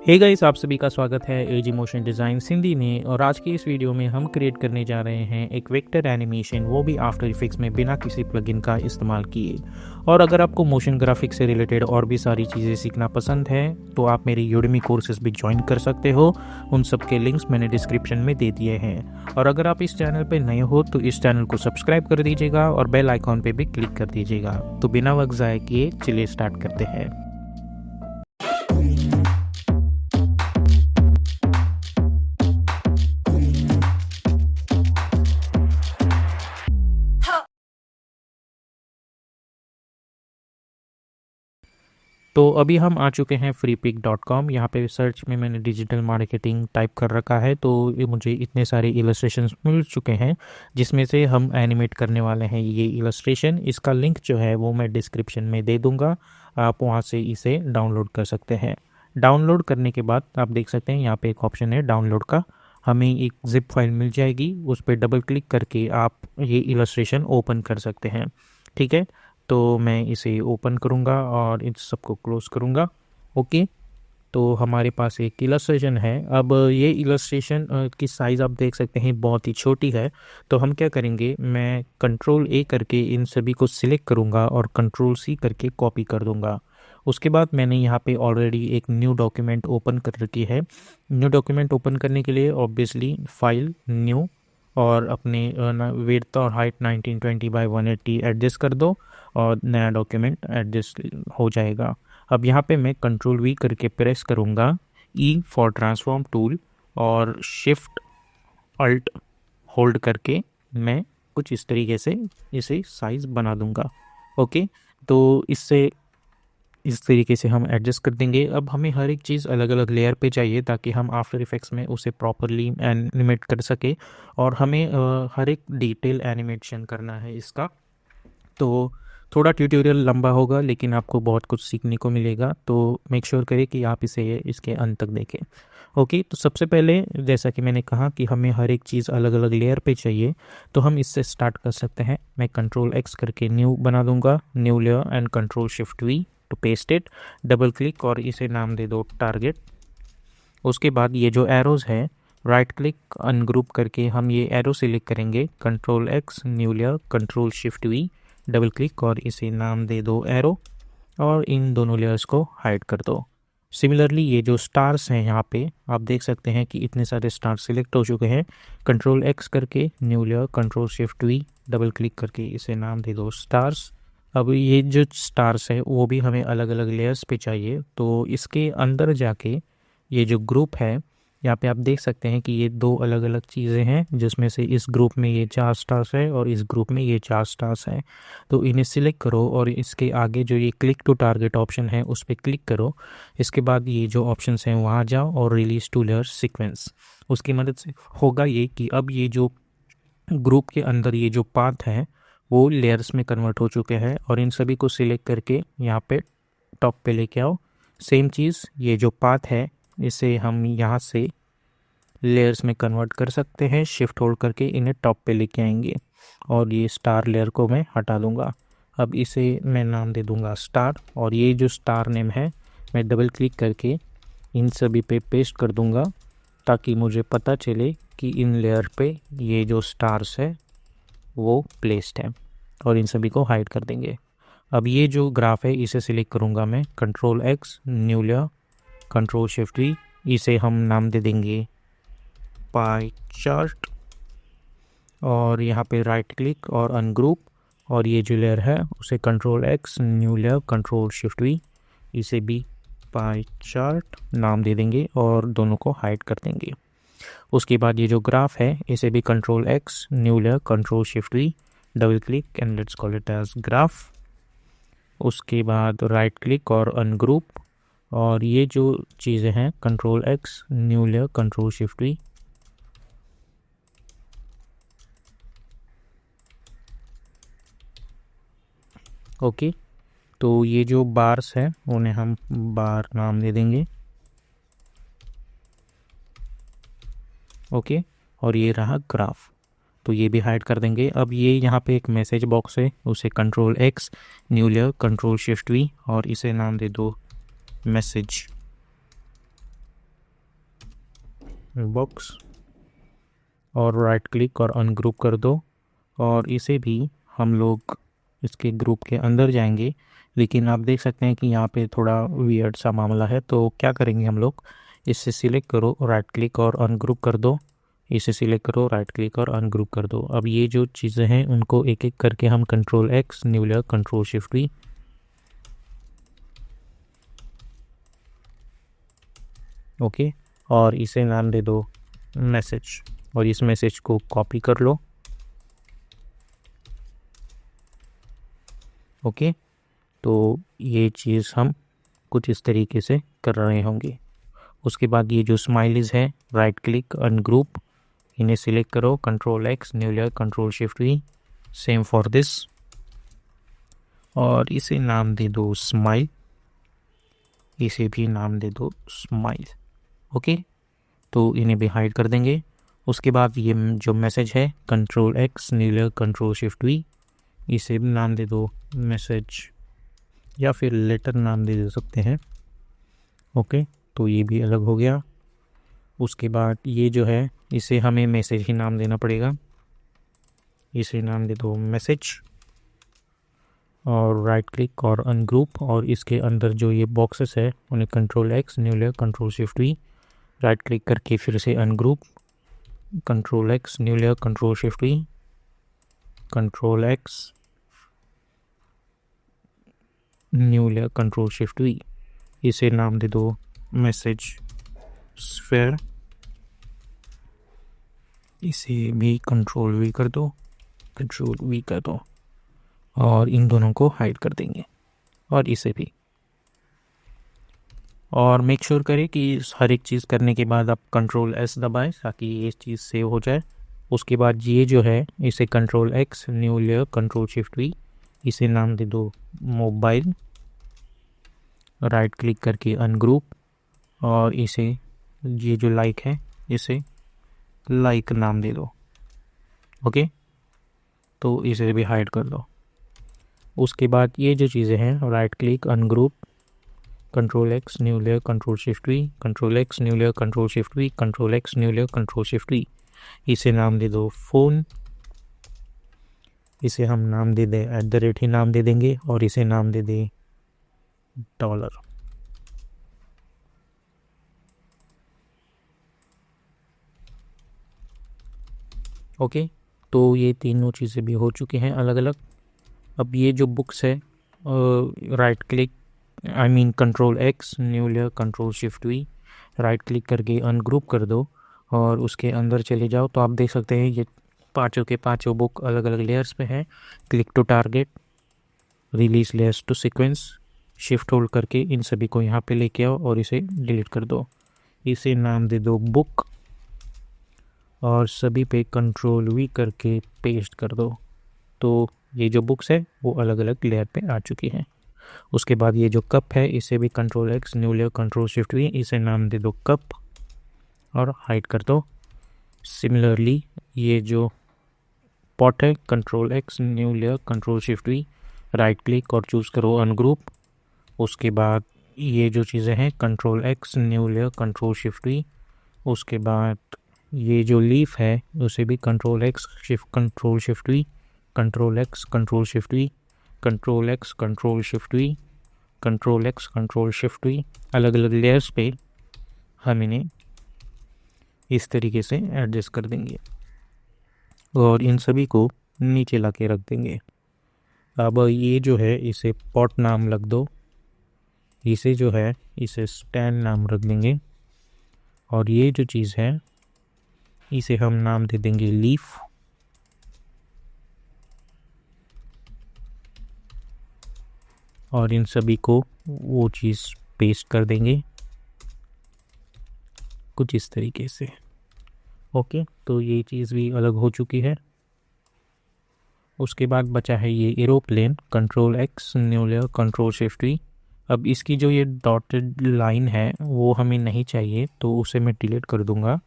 Hey guys, आप सभी का स्वागत है एजी मोशन डिज़ाइन हिंदी में। और आज की इस वीडियो में हम क्रिएट करने जा रहे हैं एक वेक्टर एनिमेशन, वो भी आफ्टर इफेक्ट्स में बिना किसी प्लगइन का इस्तेमाल किए। और अगर आपको मोशन ग्राफिक्स से रिलेटेड और भी सारी चीज़ें सीखना पसंद है तो आप मेरी यूडेमी कोर्सेज भी ज्वाइन कर सकते हो। उन सब के लिंक्स मैंने डिस्क्रिप्शन में दे दिए हैं। और अगर आप इस चैनल पर नए हो तो इस चैनल को सब्सक्राइब कर दीजिएगा और बेल आइकॉन पर भी क्लिक कर दीजिएगा। तो बिना वक्त ज़ाय किए चलिए स्टार्ट करते हैं। तो अभी हम आ चुके हैं freepik.com। यहाँ पे सर्च में मैंने डिजिटल मार्केटिंग टाइप कर रखा है, तो ये मुझे इतने सारे इलस्ट्रेशंस मिल चुके हैं जिसमें से हम एनिमेट करने वाले हैं ये इलस्ट्रेशन। इसका लिंक जो है वो मैं डिस्क्रिप्शन में दे दूँगा, आप वहाँ से इसे डाउनलोड कर सकते हैं। डाउनलोड करने के बाद आप देख सकते हैं यहाँ पे एक ऑप्शन है डाउनलोड का। हमें एक ज़िप फाइल मिल जाएगी, उस पर डबल क्लिक करके आप ये इलस्ट्रेशन ओपन कर सकते हैं। ठीक है, तो मैं इसे ओपन करूँगा और इन सबको क्लोज करूँगा। ओके, तो हमारे पास एक इलस्ट्रेशन है। अब ये इलस्ट्रेशन की साइज़ आप देख सकते हैं बहुत ही छोटी है। तो हम क्या करेंगे, मैं कंट्रोल ए करके इन सभी को सिलेक्ट करूँगा और कंट्रोल सी करके कॉपी कर दूँगा। उसके बाद मैंने यहाँ पे ऑलरेडी एक न्यू डॉक्यूमेंट ओपन कर रखी है। न्यू डॉक्यूमेंट ओपन करने के लिए ऑब्वियसली फाइल न्यू और अपने विड्थ और हाइट 1920 x 180 एडजस्ट कर दो और नया डॉक्यूमेंट एडजस्ट हो जाएगा। अब यहाँ पे मैं कंट्रोल वी करके प्रेस करूँगा, ई फॉर ट्रांसफॉर्म टूल, और शिफ्ट अल्ट होल्ड करके मैं कुछ इस तरीके से इसे साइज़ बना दूँगा। ओके, तो इससे इस तरीके से हम एडजस्ट कर देंगे। अब हमें हर एक चीज़ अलग अलग लेयर पे चाहिए ताकि हम आफ्टर इफेक्ट्स में उसे प्रॉपरली एनिमेट कर सके, और हमें हर एक डिटेल एनिमेशन करना है इसका। तो थोड़ा ट्यूटोरियल लंबा होगा लेकिन आपको बहुत कुछ सीखने को मिलेगा, तो मेक श्योर करें कि आप इसे इसके अंत तक देखें। ओके, तो सबसे पहले जैसा कि मैंने कहा कि हमें हर एक चीज़ अलग अलग लेयर पे चाहिए, तो हम इससे स्टार्ट कर सकते हैं। मैं कंट्रोल एक्स करके न्यू बना दूंगा, new layer, and control shift V to paste it. Double click और इसे नाम दे दो टारगेट। उसके बाद ये जो एरोज़ है, राइट क्लिक अनग्रुप करके हम ये एरो सिलेक्ट करेंगे, control X, new layer, control shift V, double click और इसे नाम दे दो एरो, और इन दोनों लेयर्स को हाइड कर दो। सिमिलरली ये जो स्टार्स हैं यहाँ पे आप देख सकते हैं कि इतने सारे स्टार्स सिलेक्ट हो चुके हैं। कंट्रोल एक्स करके new layer, control shift V, double click करके इसे नाम दे दो स्टार्स। अब ये जो स्टार्स है वो भी हमें अलग अलग लेयर्स पे चाहिए, तो इसके अंदर जाके ये जो ग्रुप है यहाँ पे आप देख सकते हैं कि ये दो अलग अलग चीज़ें हैं, जिसमें से इस ग्रुप में ये 4 स्टार्स है और इस ग्रुप में ये 4 स्टार्स हैं। तो इन्हें सिलेक्ट करो और इसके आगे जो ये क्लिक टू टारगेट ऑप्शन है उस पर क्लिक करो। इसके बाद ये जो ऑप्शंस हैं वहाँ जाओ और रिलीज टू लेयर सीक्वेंस। उसकी मदद से होगा ये कि अब ये जो ग्रुप के अंदर ये जो पाथ है वो लेयर्स में कन्वर्ट हो चुके हैं, और इन सभी को सिलेक्ट करके यहाँ पे टॉप पे लेके आओ। सेम चीज़, ये जो पाथ है इसे हम यहाँ से लेयर्स में कन्वर्ट कर सकते हैं, शिफ्ट होल्ड करके इन्हें टॉप पे लेके आएंगे, और ये स्टार लेयर को मैं हटा दूंगा। अब इसे मैं नाम दे दूंगा स्टार, और ये जो स्टार नेम है मैं डबल क्लिक करके इन सभी पे पेस्ट कर दूंगा ताकि मुझे पता चले कि इन लेयर पे ये जो स्टार्स है वो प्लेस्ड है, और इन सभी को हाइड कर देंगे। अब ये जो ग्राफ है इसे सिलेक्ट करूँगा मैं, control X, new layer, control shift we, इसे हम नाम दे देंगे पाई चार्ट, और यहाँ पे राइट क्लिक और अनग्रुप, और ये जो लेयर है उसे control X, new layer, control shift we, इसे भी पाई चार्ट नाम दे देंगे और दोनों को हाइड कर देंगे। उसके बाद ये जो ग्राफ है इसे भी control X, new layer, control shift V, double click and let's call it as graph. उसके बाद राइट क्लिक और अनग्रुप, और ये जो चीज़ें हैं control X, new layer, control shift we, okay. तो ये जो बार्स हैं उन्हें हम बार नाम दे देंगे, ओके। और ये रहा ग्राफ, तो ये भी हाइड कर देंगे। अब ये यहाँ पे एक मैसेज बॉक्स है, उसे control X, new layer, control shift we, और इसे नाम दे दो मैसेज, बॉक्स और राइट क्लिक और अनग्रुप कर दो। और इसे भी हम लोग इसके ग्रुप के अंदर जाएंगे, लेकिन आप देख सकते हैं कि यहाँ पे थोड़ा वियर्ड सा मामला है। तो क्या करेंगे हम लोग, इससे सिलेक्ट करो, राइट क्लिक और अनग्रुप कर दो। इसे सिलेक्ट करो, राइट क्लिक और अनग्रुप कर दो। अब ये जो चीज़ें हैं उनको एक एक करके हम control X, new layer, control shift we, okay, और इसे नाम दे दो मैसेज, और इस मैसेज को कॉपी कर लो। ओके, तो ये चीज़ हम कुछ इस तरीके से कर रहे होंगे। उसके बाद ये जो स्माइलीज है, राइट क्लिक, अनग्रुप, इन्हें सिलेक्ट करो, control X, new layer, control shift we, same for this, और इसे नाम दे दो स्माइल, इसे भी नाम दे दो स्माइल। ओके, तो इन्हें भी हाइड कर देंगे। उसके बाद ये जो मैसेज है, control X, new layer, control shift we, इसे भी नाम दे दो मैसेज, या फिर लेटर नाम दे सकते हैं। ओके, तो ये भी अलग हो गया। उसके बाद ये जो है, इसे हमें मैसेज ही नाम देना पड़ेगा, इसे नाम दे दो मैसेज, और राइट क्लिक और अनग्रुप, और इसके अंदर जो ये बॉक्सेस है उन्हें control X, new layer, control shift we, right click करके फिर से ungroup, control X, new layer, control shift we, control X, new layer, control shift we, इसे नाम दे दो मैसेज स्फेयर, इसे भी कंट्रोल वी कर दो, कंट्रोल वी कर दो, और इन दोनों को हाइड कर देंगे, और इसे भी। और मेक श्योर करें कि हर एक चीज़ करने के बाद आप कंट्रोल एस दबाएं ताकि ये चीज़ सेव हो जाए। उसके बाद ये जो है, इसे control X, new layer, control shift we, इसे नाम दे दो मोबाइल, राइट क्लिक करके अनग्रुप, और इसे, ये जो लाइक है, इसे लाइक नाम दे दो। ओके, तो इसे भी हाइड कर दो। उसके बाद ये जो चीज़ें हैं, right click, ungroup, control X, new layer, control shift we, control X, new layer, control shift we, control X, new layer, control shift we, इसे नाम दे दो फ़ोन, इसे हम नाम दे दें @ ही नाम दे देंगे, और इसे नाम दे दें $। ओके, तो ये तीनों चीज़ें भी हो चुकी हैं अलग अलग। अब ये जो बुक्स है, right click, I mean control X, new layer, control shift we, right click करके अनग्रुप कर दो, और उसके अंदर चले जाओ। तो आप देख सकते हैं ये पाँचों के पाँचों बुक अलग अलग लेयर्स पे हैं। Click to target, release layers to sequence, shift hold करके इन सभी को यहाँ पे लेके आओ और इसे डिलीट कर दो। इसे नाम दे दो बुक, और सभी पे कंट्रोल वी करके पेस्ट कर दो। तो ये जो बुक्स है वो अलग अलग लेयर पे आ चुकी हैं। उसके बाद ये जो कप है, इसे भी control X, new layer, control shift we, इसे नाम दे दो कप, और हाइड कर दो। सिमिलरली ये जो पॉट है, control X, new layer, control shift we, right click और चूज़ करो अनग्रुप। उसके बाद ये जो चीज़ें हैं, control X, new layer, control shift we, उसके बाद ये जो लीफ है उसे भी control x, control shift we, control x, control shift we, control x, control shift we, control x, control shift we, अलग अलग लेयर्स पे हम इन्हें इस तरीके से एडजस्ट कर देंगे, और इन सभी को नीचे ला के रख देंगे। अब ये जो है, इसे पॉट नाम रख दो, इसे जो है इसे स्टैंड नाम रख देंगे, और ये जो चीज़ है इसे हम नाम दे देंगे लीफ, और इन सभी को वो चीज़ पेस्ट कर देंगे कुछ इस तरीके से। ओके, तो ये चीज़ भी अलग हो चुकी है। उसके बाद बचा है ये aeroplane, control X, new layer, control shift we. अब इसकी जो ये डॉटेड लाइन है वो हमें नहीं चाहिए, तो उसे मैं डिलीट कर दूंगा,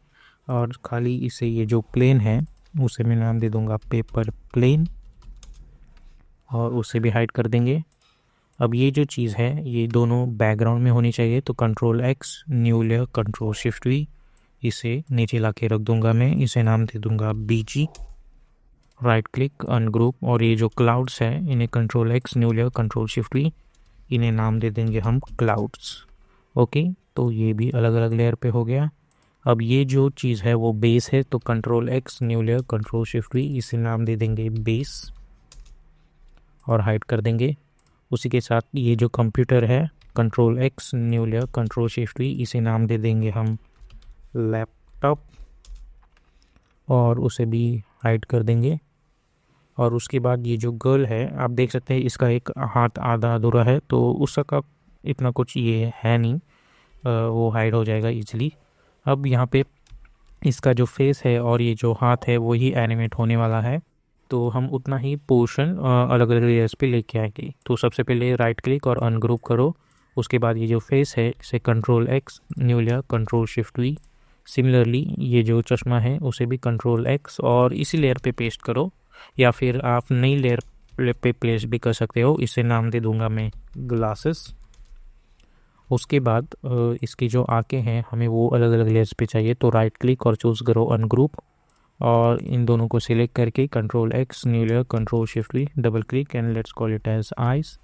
और खाली इसे ये जो प्लेन है उसे मैं नाम दे दूंगा पेपर प्लेन, और उसे भी हाइड कर देंगे। अब ये जो चीज़ है ये दोनों बैकग्राउंड में होनी चाहिए, तो control X, new layer, control shift we, इसे नीचे ला के रख दूंगा। मैं इसे नाम दे दूंगा BG। राइट क्लिक अनग्रुप, और ये जो क्लाउड्स है इन्हें control X, new layer control shift V, इन्हें नाम दे देंगे हम क्लाउड्स। ओके, तो ये भी अलग अलग लेयर पे हो गया। अब ये जो चीज़ है वो बेस है, तो control X, new layer control shift V, इसे नाम दे देंगे बेस और हाइड कर देंगे। उसी के साथ ये जो कंप्यूटर है, control X, new layer control shift V, इसे नाम दे देंगे हम लैपटॉप और उसे भी हाइड कर देंगे। और उसके बाद ये जो गर्ल है, आप देख सकते हैं इसका एक हाथ आधा अधूरा है, तो उसका इतना कुछ ये है नहीं, वो हाइड हो जाएगा इजीली। अब यहाँ पे इसका जो फेस है और ये जो हाथ है वही एनिमेट होने वाला है, तो हम उतना ही पोर्शन अलग अलग लेयर्स पे लेके आएंगे। तो सबसे पहले राइट क्लिक और अनग्रुप करो। उसके बाद ये जो फेस है इसे control X, new layer control shift V। Similarly ये जो चश्मा है उसे भी कंट्रोल X और इसी लेयर पे पेस्ट करो, या फिर आप नई लेयर पे प्लेस भी कर सकते हो। इसे नाम दे दूंगा मैं ग्लासेस। उसके बाद इसकी जो आंखें हैं हमें वो अलग अलग लेयर्स पे चाहिए, तो राइट क्लिक और चूज़ करो अनग्रुप, और इन दोनों को सिलेक्ट करके control X, new layer control shift V, double click and let's call it as eyes.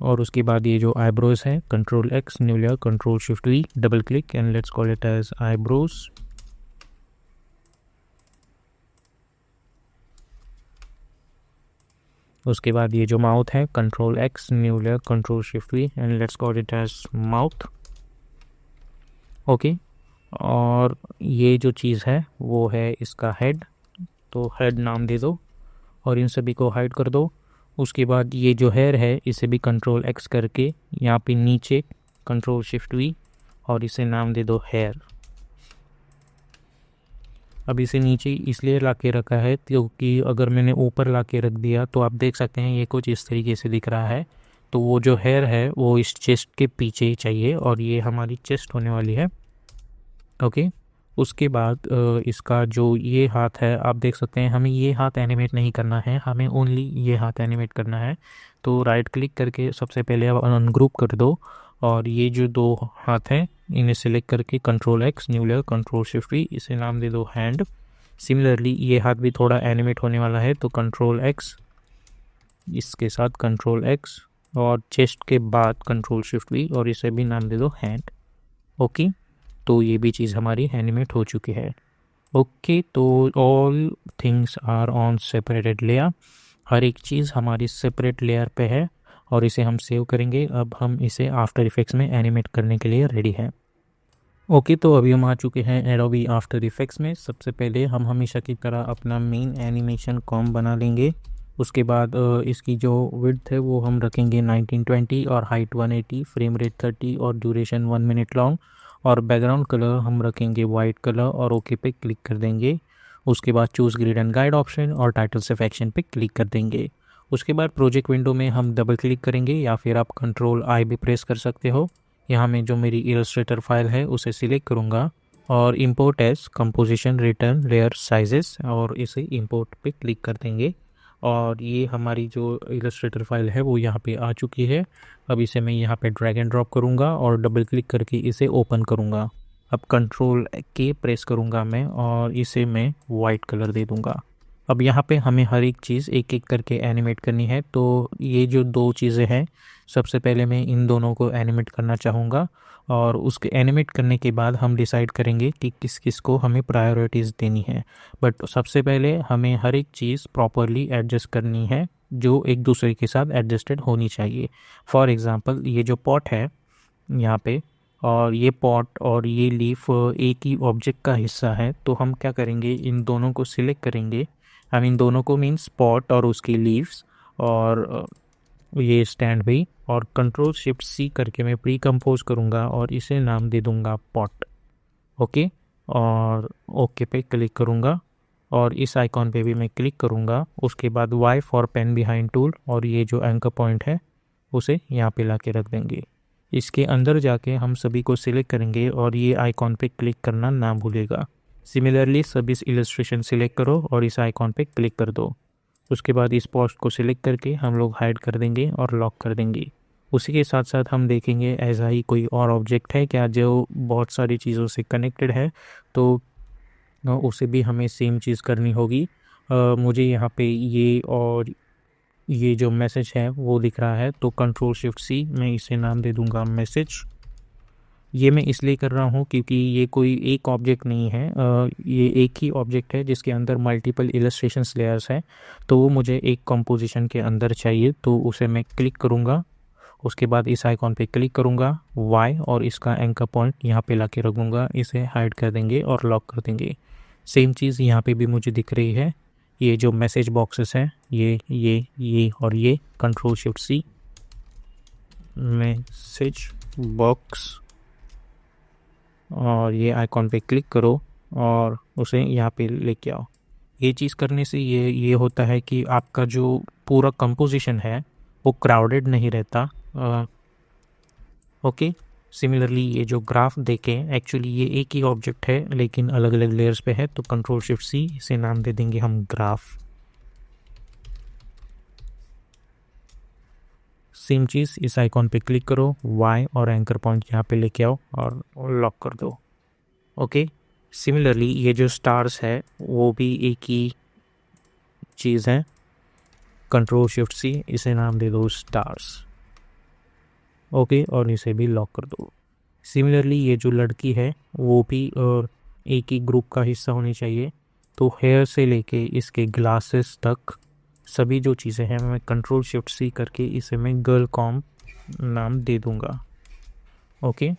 और उसके बाद ये जो आईब्रोज है, control X, new layer control shift V, double click and let's call it as eyebrows. उसके बाद ये जो माउथ है, control X, new layer control shift V and let's call it as mouth. Okay, और ये जो चीज़ है वो है इसका हेड, तो हेड नाम दे दो और इन सभी को हाइड कर दो। उसके बाद ये जो हेयर है इसे भी कंट्रोल X करके यहाँ पे नीचे कंट्रोल शिफ्ट V और इसे नाम दे दो हेयर। अब इसे नीचे इसलिए ला के रखा है क्योंकि अगर मैंने ऊपर ला के रख दिया तो आप देख सकते हैं ये कुछ इस तरीके से दिख रहा है। तो वो जो हेयर है वो इस चेस्ट के पीछे ही चाहिए और ये हमारी चेस्ट होने वाली है। ओके, उसके बाद इसका जो ये हाथ है, आप देख सकते हैं हमें ये हाथ एनिमेट नहीं करना है, हमें ओनली ये हाथ एनिमेट करना है। तो राइट क्लिक करके सबसे पहले आप अनग्रुप कर दो और ये जो दो हाथ हैं इन्हें सिलेक्ट करके control X, new layer control shift V, इसे नाम दे दो हैंड। सिमिलरली ये हाथ भी थोड़ा एनिमेट होने वाला है, तो कंट्रोल X, इसके साथ कंट्रोल X और चेस्ट के बाद कंट्रोल शिफ्ट V और इसे भी नाम दे दो हैंड। ओके, तो ये भी चीज़ हमारी एनिमेट हो चुकी है। ओके, तो all things are on separated layer, हर एक चीज़ हमारी सेपरेट लेयर पे है और इसे हम सेव करेंगे। अब हम इसे आफ्टर इफेक्ट्स में एनिमेट करने के लिए रेडी है। ओके, तो अभी हम आ चुके हैं एडोबी आफ्टर इफेक्ट्स में। सबसे पहले हम हमेशा की तरह अपना मेन एनिमेशन कॉम बना लेंगे। उसके बाद इसकी जो विड्थ है वो हम रखेंगे 1920 और हाइट 180, फ्रेम रेट 30 और ड्यूरेशन 1 मिनट लॉन्ग, और बैकग्राउंड कलर हम रखेंगे वाइट कलर और ओके पे क्लिक कर देंगे। उसके बाद choose grid and guide option और टाइटल सेलेक्शन पे क्लिक कर देंगे। उसके बाद प्रोजेक्ट विंडो में हम डबल क्लिक करेंगे या फिर आप कंट्रोल I भी प्रेस कर सकते हो। यहाँ में जो मेरी इलस्ट्रेटर फाइल है उसे सिलेक्ट करूँगा और import as composition retain layer sizes, और इसे इंपोर्ट पे क्लिक कर देंगे और ये हमारी जो इलस्ट्रेटर फाइल है वो यहाँ पे आ चुकी है। अब इसे मैं यहाँ पे ड्रैग एंड ड्रॉप करूँगा और डबल क्लिक करके इसे ओपन करूँगा। अब कंट्रोल K प्रेस करूँगा मैं और इसे मैं वाइट कलर दे दूँगा। अब यहाँ पे हमें हर एक चीज़ एक एक करके एनिमेट करनी है। तो ये जो दो चीज़ें हैं, सबसे पहले मैं इन दोनों को एनिमेट करना चाहूँगा और उसके एनिमेट करने के बाद हम डिसाइड करेंगे कि किस किस को हमें प्रायोरिटीज़ देनी है। बट सबसे पहले हमें हर एक चीज़ प्रॉपरली एडजस्ट करनी है जो एक दूसरे के साथ एडजस्टेड होनी चाहिए। फॉर एग्ज़ाम्पल ये जो पॉट है यहाँ पे, और ये पॉट और ये लीफ एक ही ऑब्जेक्ट का हिस्सा है, तो हम क्या करेंगे, इन दोनों को सिलेक्ट करेंगे। हम इन दोनों को मीन्स पॉट और उसकी लीव्स और ये स्टैंड भी, और कंट्रोल शिफ्ट C करके मैं प्री कंपोज करूँगा और इसे नाम दे दूँगा पॉट। ओके, और ओके पे क्लिक करूँगा और इस आइकॉन पे भी मैं क्लिक करूँगा। उसके बाद Y for pan behind tool और ये जो एंकर पॉइंट है उसे यहाँ पे ला के रख देंगे। इसके अंदर जाके हम सभी को सिलेक्ट करेंगे और ये आइकॉन पे क्लिक करना ना भूलेगा। सिमिलरली सभी इलस्ट्रेशन सिलेक्ट करो और इस आइकॉन पे क्लिक कर दो। उसके बाद इस पोस्ट को सिलेक्ट करके हम लोग हाइड कर देंगे और लॉक कर देंगे। उसी के साथ साथ हम देखेंगे ऐसा ही कोई और ऑब्जेक्ट है क्या जो बहुत सारी चीज़ों से कनेक्टेड है, तो उसे भी हमें सेम चीज़ करनी होगी। मुझे यहाँ पे ये और ये जो मैसेज है वो दिख रहा है, तो कंट्रोल शिफ्ट सी, मैं इसे नाम दे दूँगा मैसेज। ये मैं इसलिए कर रहा हूँ क्योंकि ये कोई एक ऑब्जेक्ट नहीं है, ये एक ही ऑब्जेक्ट है जिसके अंदर मल्टीपल इलस्ट्रेशंस लेयर्स है। तो वो मुझे एक कंपोजिशन के अंदर चाहिए, तो उसे मैं क्लिक करूँगा। उसके बाद इस आइकॉन पे क्लिक करूँगा वाई और इसका एंकर पॉइंट यहाँ पे लाके रखूँगा, इसे हाइड कर देंगे और लॉक कर देंगे। सेम चीज़ यहाँ पे भी मुझे दिख रही है। ये जो मैसेज बॉक्सेस हैं ये और ये control shift C, message box, और ये आइकॉन पे क्लिक करो और उसे यहाँ पे लेके आओ। ये चीज़ करने से ये होता है कि आपका जो पूरा कंपोजिशन है वो क्राउडेड नहीं रहता। ओके, सिमिलरली ये जो ग्राफ देखें, एक्चुअली ये एक ही ऑब्जेक्ट है लेकिन अलग अलग लेयर्स पे है, तो कंट्रोल शिफ्ट सी, इसे नाम दे देंगे हम ग्राफ। सेम चीज़, इस आइकॉन पे क्लिक करो वाई और एंकर पॉइंट यहाँ पे लेके आओ और लॉक कर दो। ओके, सिमिलरली ये जो स्टार्स है वो भी एक ही चीज़ है, कंट्रोल शिफ्ट सी, इसे नाम दे दो स्टार्स। ओके, और इसे भी लॉक कर दो। सिमिलरली ये जो लड़की है वो भी एक ही ग्रुप का हिस्सा होनी चाहिए, तो हेयर से लेके इसके ग्लासेस तक सभी जो चीज़ें हैं मैं कंट्रोल शिफ्ट सी करके इसे मैं गर्ल कॉम नाम दे दूँगा। ओके,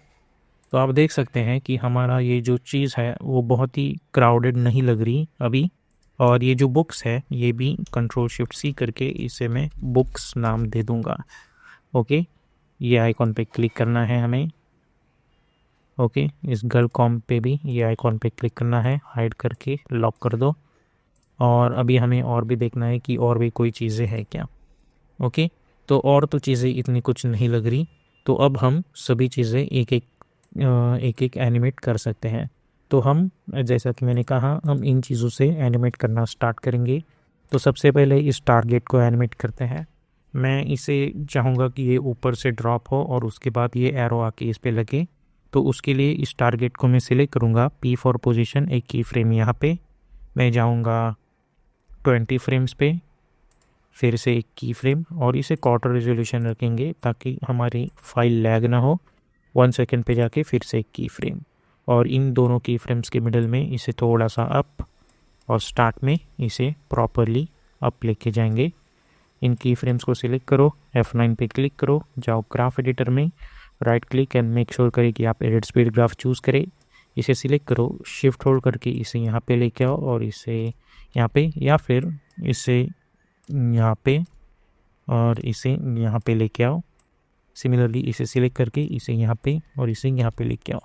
तो आप देख सकते हैं कि हमारा ये जो चीज़ है वो बहुत ही क्राउडेड नहीं लग रही अभी। और ये जो बुक्स है ये भी कंट्रोल शिफ्ट सी करके इसे मैं बुक्स नाम दे दूँगा। ओके, ये आइकॉन पे क्लिक करना है हमें। ओके, इस गर्ल कॉम पे भी ये आइकॉन पे क्लिक करना है, हाइड करके लॉक कर दो। और अभी हमें और भी देखना है कि और भी कोई चीज़ें हैं क्या। ओके, तो और तो चीज़ें इतनी कुछ नहीं लग रही, तो अब हम सभी चीज़ें एक एक एनिमेट कर सकते हैं। तो हम, जैसा कि मैंने कहा, हम इन चीज़ों से एनिमेट करना स्टार्ट करेंगे। तो सबसे पहले इस टारगेट को एनिमेट करते हैं। मैं इसे चाहूँगा कि ये ऊपर से ड्रॉप हो और उसके बाद ये एरो आके इस पे लगे। तो उसके लिए इस टारगेट को मैं सिलेक्ट करूँगा, P फॉर पोजीशन, एक की फ्रेम यहाँ पे मैं जाऊँगा 20 फ्रेम्स पे, फिर से एक की फ्रेम, और इसे क्वार्टर रेजोल्यूशन रखेंगे ताकि हमारी फाइल लैग ना हो। 1 सेकेंड पे जाके फिर से एक की फ्रेम, और इन दोनों की फ्रेम्स के मिडल में इसे थोड़ा सा अप, और स्टार्ट में इसे प्रॉपरली अप लेके जाएंगे। इन की फ्रेम्स को सिलेक्ट करो, F9 पे क्लिक करो, जाओ ग्राफ एडिटर में, right click and make sure करें कि आप एडिट स्पीड ग्राफ चूज़ करें। इसे सिलेक्ट करो, शिफ्ट होल्ड करके इसे यहाँ पे लेके आओ और इसे यहाँ पे, या फिर इसे यहाँ पे और इसे यहाँ पे लेके आओ। सिमिलरली इसे सिलेक्ट करके इसे यहाँ पे और इसे यहाँ पे लेके आओ।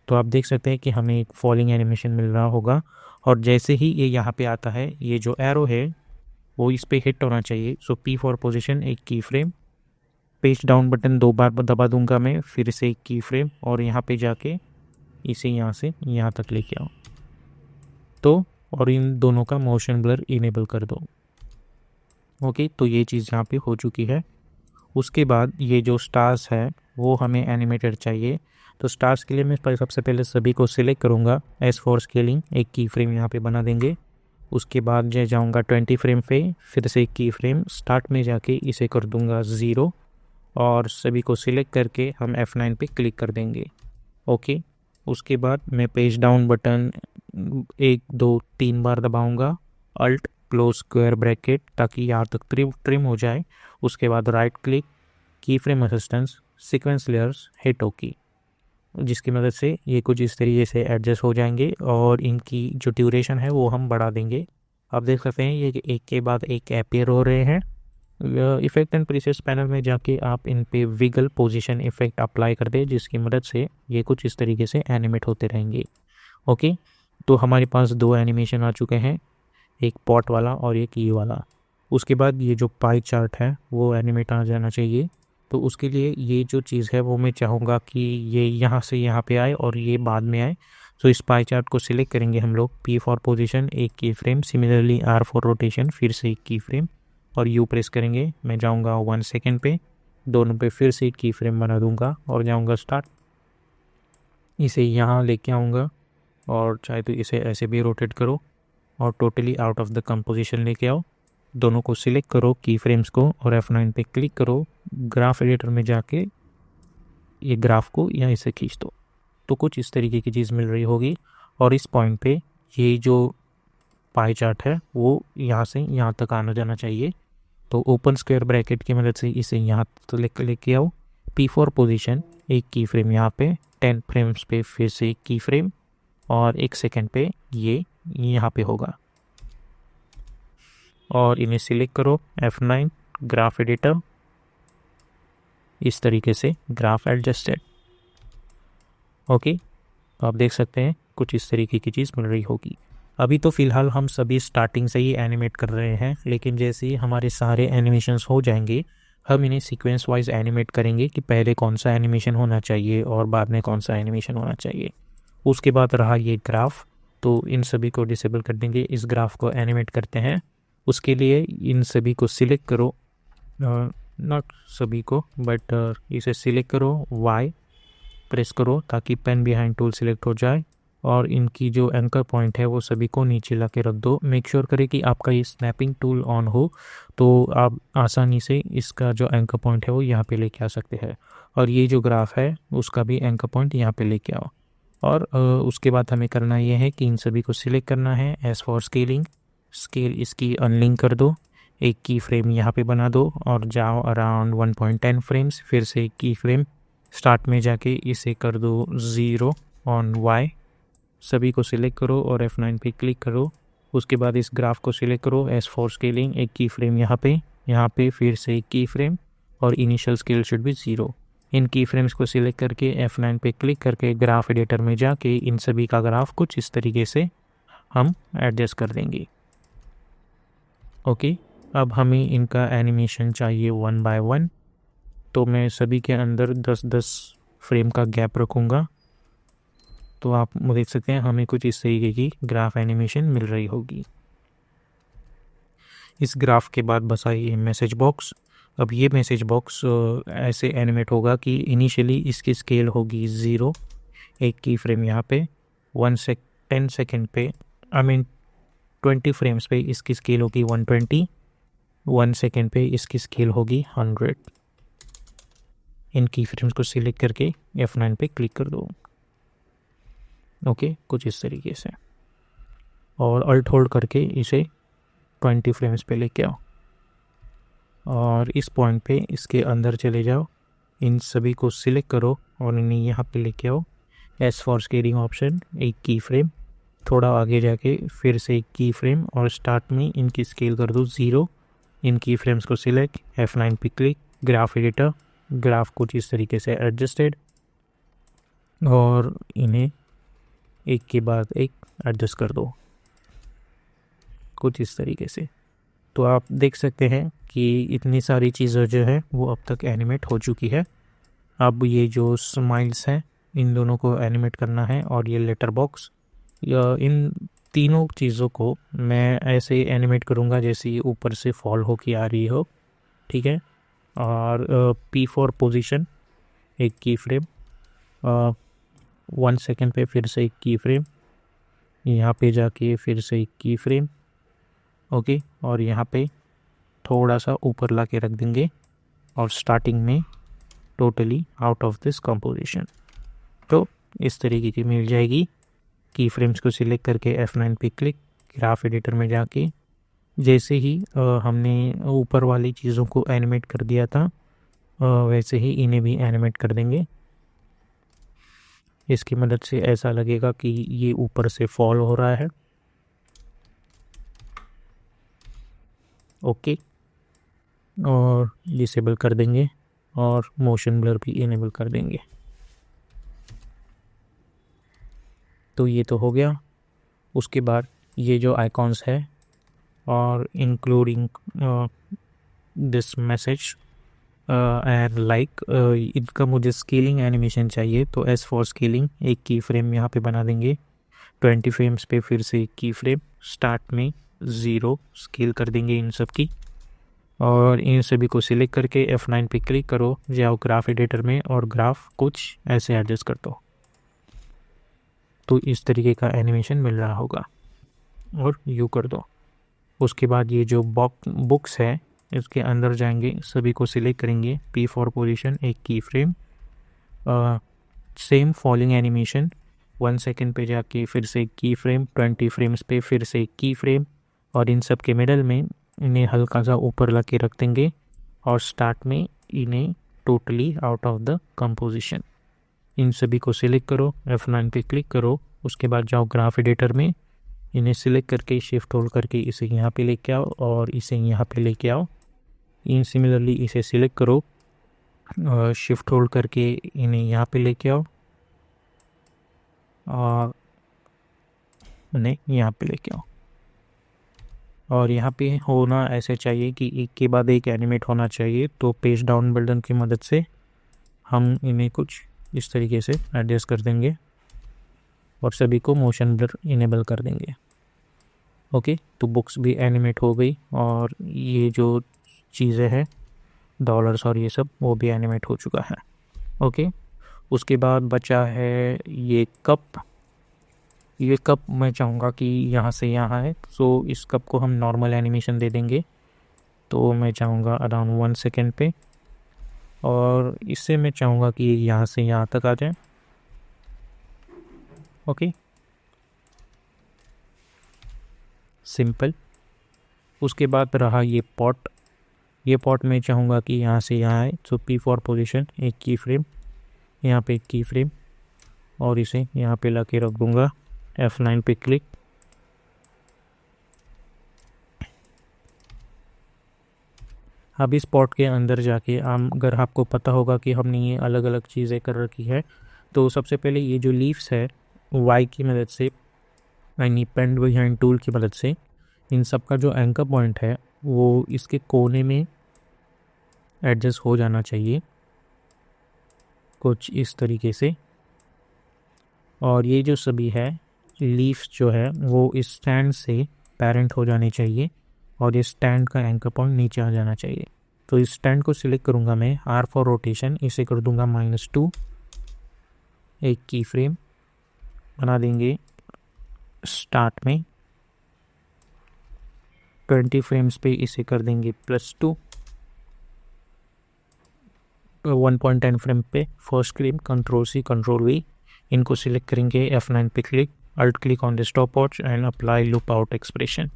तो आप देख सकते हैं कि हमें एक फॉलिंग एनिमेशन मिल रहा होगा, और जैसे ही ये यहाँ पे आता है, ये जो एरो है वो इस पे हिट होना चाहिए। सो P फॉर पोजीशन, एक key frame, page down button 2 बार दबा दूंगा मैं, फिर से एक की फ्रेम, और यहाँ पे जाके इसे यहाँ से यहाँ तक लेके आओ। तो और इन दोनों का मोशन ब्लर इनेबल कर दो। ओके, तो ये चीज़ यहाँ पे हो चुकी है। उसके बाद ये जो स्टार्स है वो हमें एनिमेटेड चाहिए। तो स्टार्स के लिए मैं सबसे पहले सभी को सिलेक्ट करूँगा, S फॉर स्केलिंग, एक की फ्रेम यहाँ पे बना देंगे। उसके बाद मैं जाऊँगा 20 फ्रेम पे, फिर से एक की फ्रेम, स्टार्ट में जाके इसे कर दूँगा 0, और सभी को सिलेक्ट करके हम F9 पे क्लिक कर देंगे। ओके, उसके बाद मैं पेज डाउन बटन 1 2 3 बार दबाऊँगा, अल्ट क्लोज स्क्वायर ब्रैकेट, ताकि यहाँ तक ट्रिम हो जाए। उसके बाद राइट क्लिक, की frame assistance, sequence layers, hit okay, जिसकी मदद से ये कुछ इस तरीके से एडजस्ट हो जाएंगे, और इनकी जो ड्यूरेशन है वो हम बढ़ा देंगे। आप देख सकते हैं ये एक के बाद एक अपीयर हो रहे हैं। इफेक्ट एंड प्रीसेट्स पैनल में जाके आप इन पे विगल पोजीशन इफेक्ट अप्लाई कर दें, जिसकी मदद से ये कुछ इस तरीके से एनिमेट होते रहेंगे। ओके, तो हमारे पास 2 एनिमेशन आ चुके हैं, एक पॉट वाला और एक ये वाला। उसके बाद ये जो पाई चार्ट है वो एनिमेट आ जाना चाहिए। तो उसके लिए ये जो चीज़ है वो मैं चाहूँगा कि ये यहाँ से यहाँ पे आए और ये बाद में आए। तो इस पाई चार्ट को सिलेक्ट करेंगे हम लोग, P फॉर पोजीशन, एक key frame, similarly R for rotation, फिर से एक की फ्रेम, और U प्रेस करेंगे। मैं जाऊँगा 1 सेकेंड पे, दोनों पे फिर से की फ्रेम बना दूंगा और जाऊंगा स्टार्ट, इसे यहाँ लेके आऊँगा और चाहे तो इसे ऐसे भी रोटेट करो और totally out of the composition लेके आओ। दोनों को सिलेक्ट करो की फ्रेम्स को और F9 पे क्लिक करो, ग्राफ एडिटर में जाके ये ग्राफ को यहाँ इसे खींच दो, तो कुछ इस तरीके की चीज़ मिल रही होगी। और इस पॉइंट पे ये जो पाई चार्ट है वो यहाँ से यहाँ तक आना जाना चाहिए। तो ओपन स्क्वायर ब्रैकेट की मदद से इसे यहाँ तक लेके आओ। P4 पोजीशन, एक की फ्रेम यहाँ पे, 10 फ्रेम्स पे फिर से एक की फ्रेम और 1 सेकेंड पे ये यहाँ पे होगा। और इन्हें सिलेक्ट करो F9 ग्राफ एडिटर, इस तरीके से ग्राफ एडजस्टेड। ओके, तो आप देख सकते हैं कुछ इस तरीके की चीज़ मिल रही होगी। अभी तो फ़िलहाल हम सभी स्टार्टिंग से ही एनिमेट कर रहे हैं, लेकिन जैसे ही हमारे सारे एनिमेशंस हो जाएंगे हम इन्हें सीक्वेंस वाइज एनिमेट करेंगे कि पहले कौन सा एनिमेशन होना चाहिए और बाद में कौन सा एनिमेशन होना चाहिए। उसके बाद रहा ये ग्राफ, तो इन सभी को डिसेबल कर देंगे। इस ग्राफ को एनिमेट करते हैं, उसके लिए इन सभी को सिलेक्ट करो, नॉट सभी को बट इसे सिलेक्ट करो, वाई प्रेस करो ताकि पेन बिहाइंड टूल सिलेक्ट हो जाए और इनकी जो एंकर पॉइंट है वो सभी को नीचे ला के रख दो। मेक श्योर करें कि आपका ये स्नैपिंग टूल ऑन हो, तो आप आसानी से इसका जो एंकर पॉइंट है वो यहाँ पे लेके आ सकते हैं। और ये जो ग्राफ है उसका भी एंकर पॉइंट यहाँ पे लेके आओ। और उसके बाद हमें करना ये है कि इन सभी को सिलेक्ट करना है। एज फॉर स्केलिंग, स्केल इसकी अनलिंक कर दो, एक की फ्रेम यहाँ पे बना दो और जाओ अराउंड 1.10 फ्रेम्स, फिर से एक की फ्रेम स्टार्ट में जाके इसे कर दो 0 ऑन वाई। सभी को सिलेक्ट करो और F9 पे क्लिक करो। उसके बाद इस ग्राफ को सिलेक्ट करो, एज फॉर स्केलिंग, एक की फ्रेम यहाँ पे फिर से एक की फ्रेम और इनिशियल स्केल शुड भी 0। इन की फ्रेम्स को सिलेक्ट करके F9 पे क्लिक करके ग्राफ एडिटर में जाके इन सभी का ग्राफ कुछ इस तरीके से हम एडजस्ट कर देंगे। ओके, अब हमें इनका एनिमेशन चाहिए 1 बाय 1, तो मैं सभी के अंदर 10-10 फ्रेम का गैप रखूँगा। तो आप देख सकते हैं हमें कुछ इस तरीके की ग्राफ एनिमेशन मिल रही होगी। इस ग्राफ के बाद बस आई मैसेज बॉक्स। अब ये मैसेज बॉक्स ऐसे एनिमेट होगा कि इनिशियली इसकी स्केल होगी 0, एक की फ्रेम यहाँ पे 10 सेकेंड पे 20 फ्रेम्स पे इसकी स्केल होगी 120, 1 सेकेंड पे इसकी स्केल होगी 100। इन की फ्रेम्स को सिलेक्ट करके F9 पे क्लिक कर दो। ओके, कुछ इस तरीके से, और अल्ट होल्ड करके इसे 20 फ्रेम्स पे लेके आओ और इस पॉइंट पे इसके अंदर चले जाओ। इन सभी को सिलेक्ट करो और इन्हें यहाँ पे लेके आओ। एस फॉर स्केलिंग ऑप्शन, एक की फ्रेम, थोड़ा आगे जाके फिर से एक की फ्रेम और स्टार्ट में इनकी स्केल कर दो 0। इन की फ्रेम्स को सिलेक्ट, F9 पे क्लिक, ग्राफ एडिटर, ग्राफ कुछ इस तरीके से एडजस्टेड और इन्हें एक के बाद एक एडजस्ट कर दो कुछ इस तरीके से। तो आप देख सकते हैं कि इतनी सारी चीज़ें जो है वो अब तक एनिमेट हो चुकी है। अब ये जो स्माइल्स हैं इन दोनों को एनिमेट करना है और ये लेटर बॉक्स, इन तीनों चीज़ों को मैं ऐसे एनिमेट करूँगा जैसे ये ऊपर से फॉल हो के आ रही हो, ठीक है। और P4 पोजीशन, एक की फ्रेम, 1 सेकेंड पे फिर से एक की फ्रेम, यहाँ पे जाके फिर से एक की फ्रेम, ओके। और यहाँ पे थोड़ा सा ऊपर ला के रख देंगे और स्टार्टिंग में totally out of this composition. तो इस तरीके की मिल जाएगी। की फ्रेम्स को सिलेक्ट करके F9 पे क्लिक, ग्राफ एडिटर में जाके जैसे ही हमने ऊपर वाली चीज़ों को एनिमेट कर दिया था वैसे ही इन्हें भी एनिमेट कर देंगे। इसकी मदद से ऐसा लगेगा कि ये ऊपर से फॉल हो रहा है, ओके। और डिसेबल कर देंगे और मोशन ब्लर भी इनेबल कर देंगे। तो ये तो हो गया। उसके बाद ये जो आइकॉन्स है और including this message and like, इनका मुझे स्केलिंग एनिमेशन चाहिए। तो एस फॉर स्केलिंग, एक की फ्रेम यहाँ पे बना देंगे, 20 फ्रेम्स पे फिर से एक की फ्रेम, स्टार्ट में 0 स्केल कर देंगे इन सब की। और इन सभी को सिलेक्ट करके F9 पे क्लिक करो, जाओ ग्राफ एडिटर में और ग्राफ कुछ ऐसे एडजस्ट कर दो। तो इस तरीके का एनिमेशन मिल रहा होगा और यू कर दो। उसके बाद ये जो बुक्स है इसके अंदर जाएंगे, सभी को सिलेक्ट करेंगे, P फॉर पोजीशन, एक key frame, same falling animation 1 second पे जाके फिर से की फ्रेम, 20 फ्रेम्स पे फिर से की फ्रेम, और इन सब के मिडल में इन्हें हल्का सा ऊपर ला के रख देंगे और स्टार्ट में इन्हें totally out of the composition. इन सभी को सिलेक्ट करो, F9 पे क्लिक करो, उसके बाद जाओ ग्राफ एडिटर में, इन्हें सिलेक्ट करके शिफ्ट होल्ड करके इसे यहाँ पे लेके आओ और इसे यहाँ पे लेके आओ। इन सिमिलरली इसे सिलेक्ट करो, शिफ्ट होल्ड करके इन्हें यहाँ पे लेके आओ और इन्हें यहाँ पे लेके आओ। और यहाँ पे होना ऐसे चाहिए कि एक के बाद एक एनिमेट होना चाहिए। तो पेज डाउन बटन की मदद से हम इन्हें कुछ इस तरीके से एडजस्ट कर देंगे और सभी को मोशन ब्लर इनेबल कर देंगे। ओके, तो बुक्स भी एनिमेट हो गई और ये जो चीज़ें हैं डॉलर्स और ये सब वो भी एनिमेट हो चुका है। ओके, उसके बाद बचा है ये कप। ये कप मैं चाहूँगा कि यहाँ से यहाँ है, सो इस कप को हम नॉर्मल एनिमेशन दे देंगे। तो मैं चाहूँगा अराउंड 1 सेकेंड पे, और इससे मैं चाहूँगा कि यहाँ से यहाँ तक आ जाए। Okay, simple. उसके बाद रहा ये पॉट। ये पॉट मैं चाहूँगा कि यहाँ से यहाँ आए, सो P फॉर पोजीशन, एक की फ्रेम, यहाँ पे एक की फ्रेम और इसे यहाँ पे ला के रख दूँगा, F9 पे क्लिक। अब इस पॉट के अंदर जाके अगर आपको पता होगा कि हमने ये अलग अलग चीज़ें कर रखी है, तो सबसे पहले ये जो लीव्स है Y की मदद से, यानी पेंड बिहाइंड टूल की मदद से, इन सब का जो एंकर पॉइंट है वो इसके कोने में एडजस्ट हो जाना चाहिए कुछ इस तरीके से। और ये जो सभी है लीव्स जो है वो इस स्टैंड से पेरेंट हो जाने चाहिए और ये स्टैंड का एंकर पॉइंट नीचे आ जाना चाहिए। तो इस स्टैंड को सिलेक्ट करूँगा मैं, R फॉर रोटेशन, इसे कर दूँगा -2, एक की फ्रेम बना देंगे स्टार्ट में, 20 फ्रेम्स पे इसे कर देंगे +2, 1.10 फ्रेम पे फर्स्ट फ्रेम, Ctrl+C Ctrl+V, इनको सिलेक्ट करेंगे, F9 पे click, alt click on the stopwatch and apply loop out expression.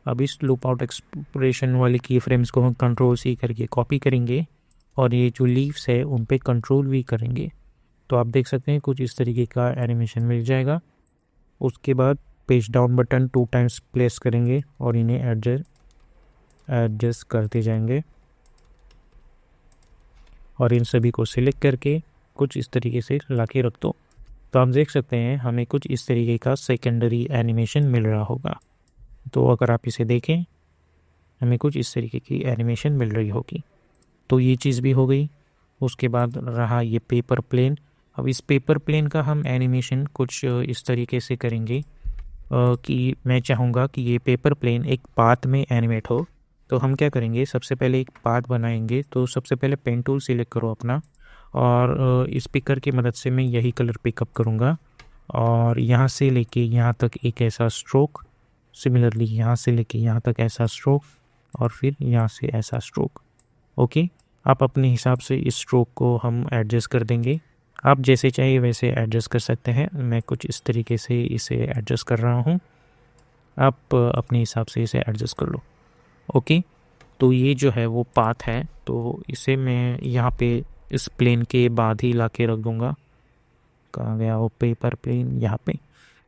अब इस लूप आउट एक्सप्रेशन वाली की फ्रेम्स को हम Ctrl+C करके कॉपी करेंगे और ये जो लीव्स है उन पे Ctrl+V करेंगे। तो आप देख सकते हैं कुछ इस तरीके का एनिमेशन मिल जाएगा। उसके बाद page down button 2 times place करेंगे और इन्हें एडजस्ट करते जाएंगे और इन सभी को सिलेक्ट करके कुछ इस तरीके से ला के रख दो। तो आप देख सकते हैं हमें कुछ इस तरीके का सेकेंडरी एनिमेशन मिल रहा होगा। तो अगर आप इसे देखें हमें कुछ इस तरीके की एनिमेशन मिल रही होगी। तो ये चीज़ भी हो गई। उसके बाद रहा ये पेपर प्लेन। अब इस पेपर प्लेन का हम एनिमेशन कुछ इस तरीके से करेंगे कि मैं चाहूँगा कि ये पेपर प्लेन एक पाथ में एनिमेट हो। तो हम क्या करेंगे, सबसे पहले एक पाथ बनाएंगे। तो सबसे पहले पेन टूल सिलेक्ट करो अपना और इस पिकर की मदद से मैं यही कलर पिकअप करूँगा और यहाँ से लेके यहाँ तक एक ऐसा स्ट्रोक, सिमिलरली यहाँ से लेके यहाँ तक ऐसा स्ट्रोक और फिर यहाँ से ऐसा स्ट्रोक। ओके, आप अपने हिसाब से इस स्ट्रोक को हम एडजस्ट कर देंगे। आप जैसे चाहिए वैसे एडजस्ट कर सकते हैं। मैं कुछ इस तरीके से इसे एडजस्ट कर रहा हूँ, आप अपने हिसाब से इसे एडजस्ट कर लो। ओके, तो ये जो है वो पाथ है, तो इसे मैं यहाँ पे इस प्लेन के बाद ही ला के रख दूँगा। कहाँ गया वो पेपर प्लेन, यहाँ पे।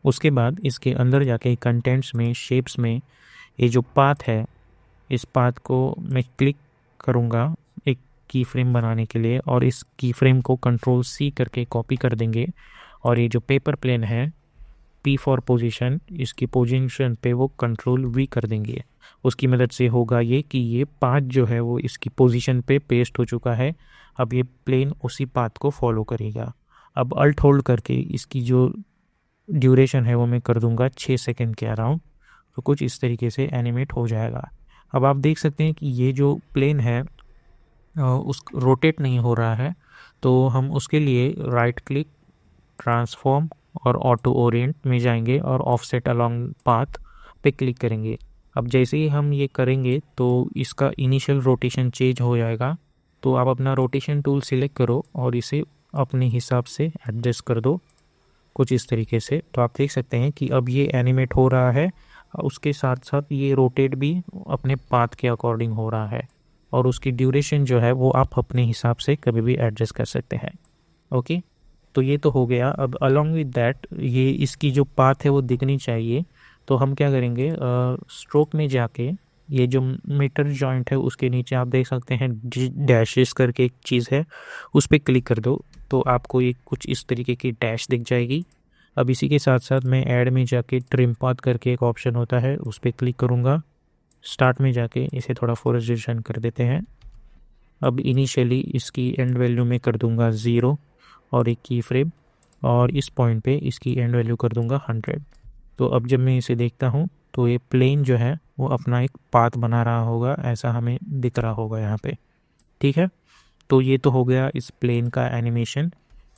उसके बाद इसके अंदर जाके कंटेंट्स में, शेप्स में, ये जो पाथ है इस पाथ को मैं क्लिक करूँगा एक की फ्रेम बनाने के लिए और इस की फ्रेम को Ctrl+C करके कॉपी कर देंगे और ये जो पेपर प्लेन है P फॉर पोजीशन, इसकी पोजीशन पे वो Ctrl+V कर देंगे। उसकी मदद से होगा ये कि ये पाथ जो है वो इसकी पोजीशन पे पेस्ट हो चुका है। अब ये प्लेन उसी पाथ को फॉलो करेगा। अब अल्ट होल्ड करके इसकी जो ड्यूरेशन है वो मैं कर दूंगा 6 सेकेंड के अराउंड। तो कुछ इस तरीके से एनिमेट हो जाएगा। अब आप देख सकते हैं कि ये जो प्लेन है उस रोटेट नहीं हो रहा है, तो हम उसके लिए राइट क्लिक, ट्रांसफॉर्म और ऑटो ओरिएंट में जाएंगे और ऑफसेट अलोंग पाथ पे क्लिक करेंगे। अब जैसे ही हम ये करेंगे तो इसका इनिशियल रोटेशन चेंज हो जाएगा। तो आप अपना रोटेशन टूल सिलेक्ट करो और इसे अपने हिसाब से एडजस्ट कर दो कुछ इस तरीके से। तो आप देख सकते हैं कि अब ये एनिमेट हो रहा है, उसके साथ साथ ये रोटेट भी अपने पाथ के अकॉर्डिंग हो रहा है, और उसकी ड्यूरेशन जो है वो आप अपने हिसाब से कभी भी एडजस्ट कर सकते हैं। ओके, तो ये तो हो गया। अब अलॉन्ग विद दैट ये इसकी जो पाथ है वो दिखनी चाहिए। तो हम क्या करेंगे, स्ट्रोक में जाके ये जो मीटर जॉइंट है उसके नीचे आप देख सकते हैं डैशेस करके एक चीज़ है, उस पर क्लिक कर दो तो आपको एक कुछ इस तरीके की डैश दिख जाएगी। अब इसी के साथ साथ मैं ऐड में जाके ट्रिम पाथ करके एक ऑप्शन होता है, उस पर क्लिक करूँगा। स्टार्ट में जाके इसे थोड़ा फोर्सेशन कर देते हैं। अब इनिशियली इसकी एंड वैल्यू में कर दूंगा 0 और एक की फ्रेम, और इस पॉइंट पे इसकी एंड वैल्यू कर दूंगा 100। तो अब जब मैं इसे देखता हूँ तो ये प्लेन जो है वो अपना एक पाथ बना रहा होगा, ऐसा हमें दिख रहा होगा यहाँ पे। ठीक है, तो ये तो हो गया इस प्लेन का एनिमेशन।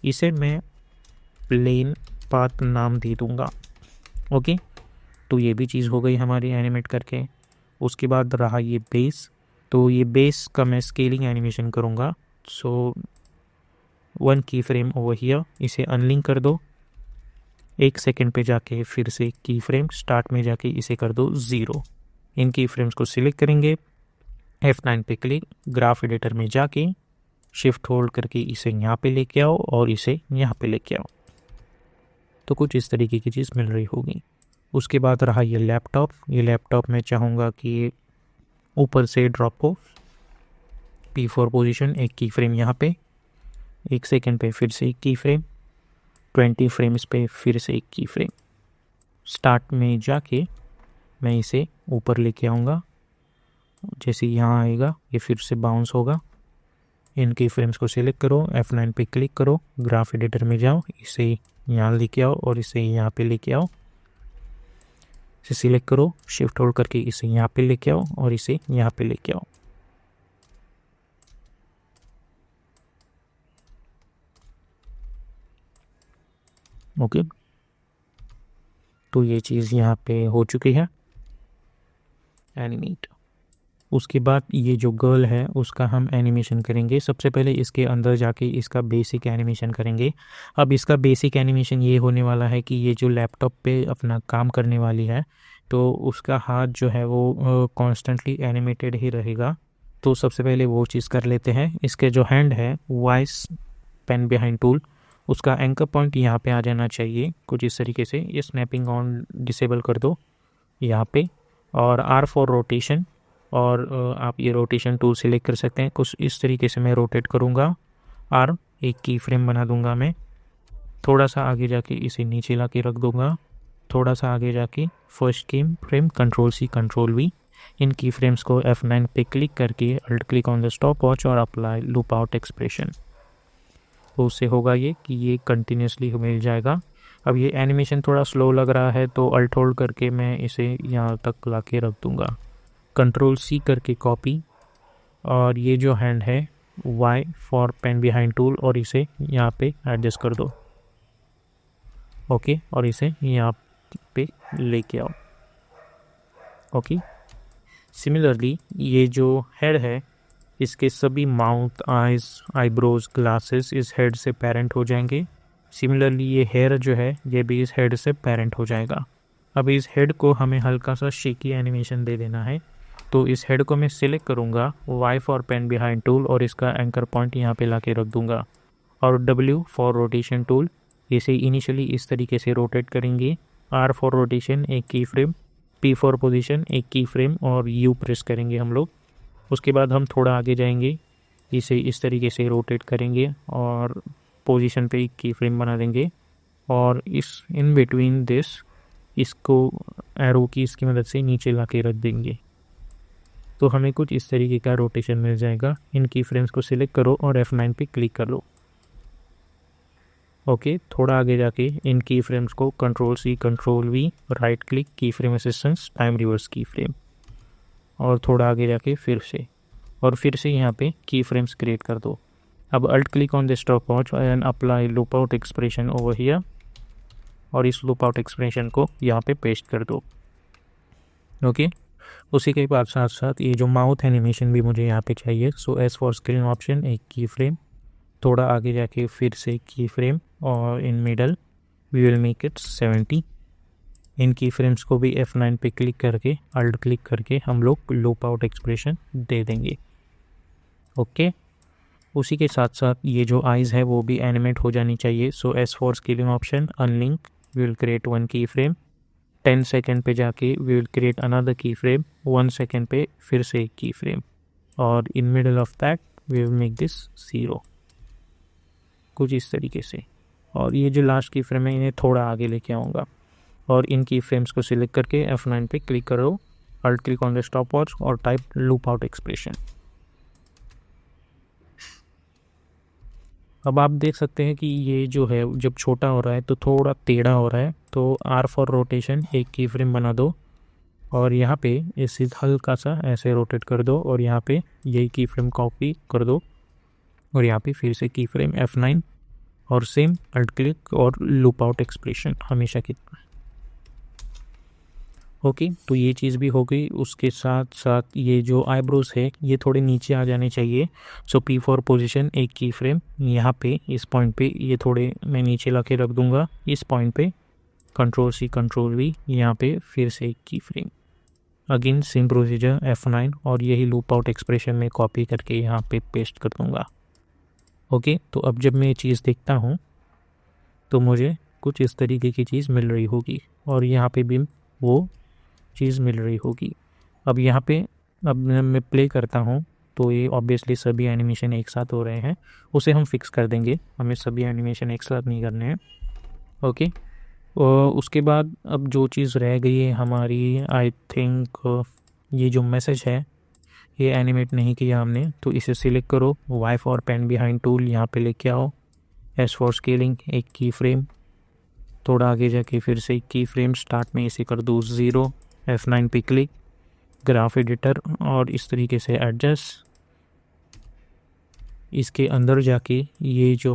इसे मैं प्लेन पाथ नाम दे दूँगा। ओके, तो ये भी चीज़ हो गई हमारी एनिमेट करके। उसके बाद रहा ये बेस, तो ये बेस का मैं स्केलिंग एनिमेशन करूँगा। सो 1 की फ्रेम ओवर हियर, इसे अनलिंक कर दो। 1 सेकेंड पे जाके फिर से की फ्रेम स्टार्ट में जाके इसे कर दो 0। इन की फ्रेम्स को सिलेक्ट करेंगे, F9 पे क्लिक, ग्राफ एडिटर में जाके शिफ्ट होल्ड करके इसे यहाँ पे लेके आओ और इसे यहाँ पे लेके आओ। तो कुछ इस तरीके की चीज़ मिल रही होगी। उसके बाद रहा ये लैपटॉप। ये लैपटॉप मैं चाहूँगा कि ऊपर से ड्रॉप हो, P4 पोजीशन, एक की फ्रेम यहाँ पे, 1 सेकेंड पे फिर से एक की फ्रेम, 20 फ्रेम्स पे फिर से एक की फ्रेम। स्टार्ट में जाके मैं इसे ऊपर लेके आऊँगा। जैसे यहाँ आएगा ये फिर से बाउंस होगा। इन की फ्रेम्स को सिलेक्ट करो, F9 पे क्लिक करो, ग्राफ एडिटर में जाओ, इसे यहाँ लेके आओ और इसे यहाँ पे लेके आओ। इसे सिलेक्ट करो, शिफ्ट होल्ड करके इसे यहाँ पे लेके आओ और इसे यहाँ पे लेके आओ। ओके, तो ये चीज़ यहाँ पे हो चुकी है एनिमेट। उसके बाद ये जो गर्ल है उसका हम एनिमेशन करेंगे। सबसे पहले इसके अंदर जाके इसका बेसिक एनिमेशन करेंगे। अब इसका बेसिक एनिमेशन ये होने वाला है कि ये जो लैपटॉप पे अपना काम करने वाली है तो उसका हाथ जो है वो कॉन्स्टेंटली एनिमेटेड ही रहेगा। तो सबसे पहले वो चीज़ कर लेते हैं। इसके जो हैंड है वाइस पेन बिहाइंड टूल, उसका एंकर पॉइंट यहाँ पे आ जाना चाहिए कुछ इस तरीके से। ये स्नैपिंग ऑन डिसेबल कर दो यहाँ पे, और R फॉर रोटेशन, और आप ये रोटेशन टूल सिलेक्ट कर सकते हैं। कुछ इस तरीके से मैं रोटेट करूँगा। R एक की फ्रेम बना दूंगा मैं, थोड़ा सा आगे जाके इसे नीचे ला के रख दूंगा, थोड़ा सा आगे जाके फर्स्ट की फ्रेम Ctrl+C Ctrl+V। इन की फ्रेम्स को F9 पे क्लिक करके alt click on the stopwatch और अप्लाई लूप आउट एक्सप्रेशन। तो उससे होगा ये कि ये कंटिन्यूसली मिल जाएगा। अब ये एनिमेशन थोड़ा स्लो लग रहा है तो अल्ट होल्ड करके मैं इसे यहाँ तक ला के रख दूँगा, Ctrl+C करके कॉपी, और ये जो हैंड है Y for pan behind tool, और इसे यहाँ पे एडजस्ट कर दो। ओके, और इसे यहाँ पे लेके आओ। ओके, सिमिलरली ये जो हेड है इसके सभी माउथ, आइज, आईब्रोज, ग्लासेस इस हेड से पेरेंट हो जाएंगे। सिमिलरली ये हेयर जो है ये भी इस हेड से पेरेंट हो जाएगा। अब इस हेड को हमें हल्का सा शेकी एनिमेशन दे देना है। तो इस हेड को मैं सिलेक्ट करूँगा, Y for pan behind tool, और इसका एंकर पॉइंट यहाँ पे ला के रख दूँगा, और W फॉर रोटेशन टूल, इसे इनिशियली इस तरीके से रोटेट करेंगे। R फॉर रोटेशन एक की फ्रेम, P4 पोजीशन एक की फ्रेम, और U प्रेस करेंगे हम लोग। उसके बाद हम थोड़ा आगे जाएंगे, इसे इस तरीके से रोटेट करेंगे और पोजीशन पे एक की फ्रेम बना देंगे, और इस इन बिटवीन दिस इसको एरो की इसकी मदद से नीचे ला के रख देंगे। तो हमें कुछ इस तरीके का रोटेशन मिल जाएगा। इन की फ्रेम्स को सिलेक्ट करो और F9 पे क्लिक कर लो। ओके, थोड़ा आगे जाके इन की फ्रेम्स को Ctrl+C Ctrl+V, राइट क्लिक, की फ्रेम असिस्टेंस, टाइम रिवर्स की फ्रेम, और थोड़ा आगे जाके फिर से यहाँ पे की फ्रेम्स क्रिएट कर दो। अब alt click on the stopwatch and apply loop out expression over here, और इस लूप आउट एक्सप्रेशन को यहाँ पे पेस्ट कर दो। ओके, उसी के बाद साथ साथ ये जो माउथ एनिमेशन भी मुझे यहाँ पे चाहिए। So S for screen option, एक की फ्रेम, थोड़ा आगे जाके फिर से की फ्रेम, और in middle we will make it 70। इन की फ्रेम्स को भी F9 पे क्लिक करके, अल्ट क्लिक करके हम लोग लूप आउट एक्सप्रेशन दे देंगे। ओके, उसी के साथ साथ ये जो आइज़ है वो भी एनिमेट हो जानी चाहिए। So S for scaling option, unlink, we will create 1 key frame, 10 second पे जाके we will create another key frame, 1 second पे फिर से एक की फ्रेम, और in middle of that we will make this 0, कुछ इस तरीके से। और ये जो लास्ट की फ्रेम है इन्हें थोड़ा आगे लेके आऊँगा, और इन की फ्रेम्स को सिलेक्ट करके F9 पे क्लिक करो, alt click on the stopwatch और टाइप लूप आउट एक्सप्रेशन। अब आप देख सकते हैं कि ये जो है जब छोटा हो रहा है तो थोड़ा टेढ़ा हो रहा है, तो R फॉर रोटेशन, एक की फ्रेम बना दो, और यहाँ पे इसे हल्का सा ऐसे रोटेट कर दो, और यहाँ पे यही की फ्रेम कॉपी कर दो, और यहाँ पे फिर से की फ्रेम F9 और सेम अल्ट क्लिक और लूप आउट एक्सप्रेशन हमेशा की। ओके, तो ये चीज़ भी हो गई। उसके साथ साथ ये जो आईब्रोज है ये थोड़े नीचे आ जाने चाहिए। सो P फॉर पोजीशन, एक की फ्रेम, यहाँ पे इस पॉइंट पे ये थोड़े मैं नीचे ला के रख दूँगा, इस पॉइंट पे Ctrl+C Ctrl+V, यहाँ पे फिर से एक key frame, again same procedure F9, और यही लूप आउट एक्सप्रेशन में कॉपी करके यहाँ पे पेस्ट कर दूँगा। ओके, तो अब जब मैं ये चीज़ देखता हूँ तो मुझे कुछ इस तरीके की चीज़ मिल रही होगी, और यहाँ पे भी वो चीज़ मिल रही होगी। अब यहाँ पे अब मैं प्ले करता हूँ तो ये ऑब्वियसली सभी एनिमेशन एक साथ हो रहे हैं, उसे हम फिक्स कर देंगे, हमें सभी एनिमेशन एक साथ नहीं करने हैं। ओके, और उसके बाद अब जो चीज़ रह गई है हमारी, आई थिंक ये जो मैसेज है ये एनिमेट नहीं किया हमने, तो इसे सिलेक्ट करो, Y for pan behind tool यहाँ पे लेके आओ, एस फॉर स्केलिंग, एक की फ्रेम, थोड़ा आगे जाके फिर से एक की फ्रेम, स्टार्ट में इसे कर दूँ 0, F9 पे क्लिक, ग्राफ एडिटर, और इस तरीके से एडजस्ट। इसके अंदर जाके ये जो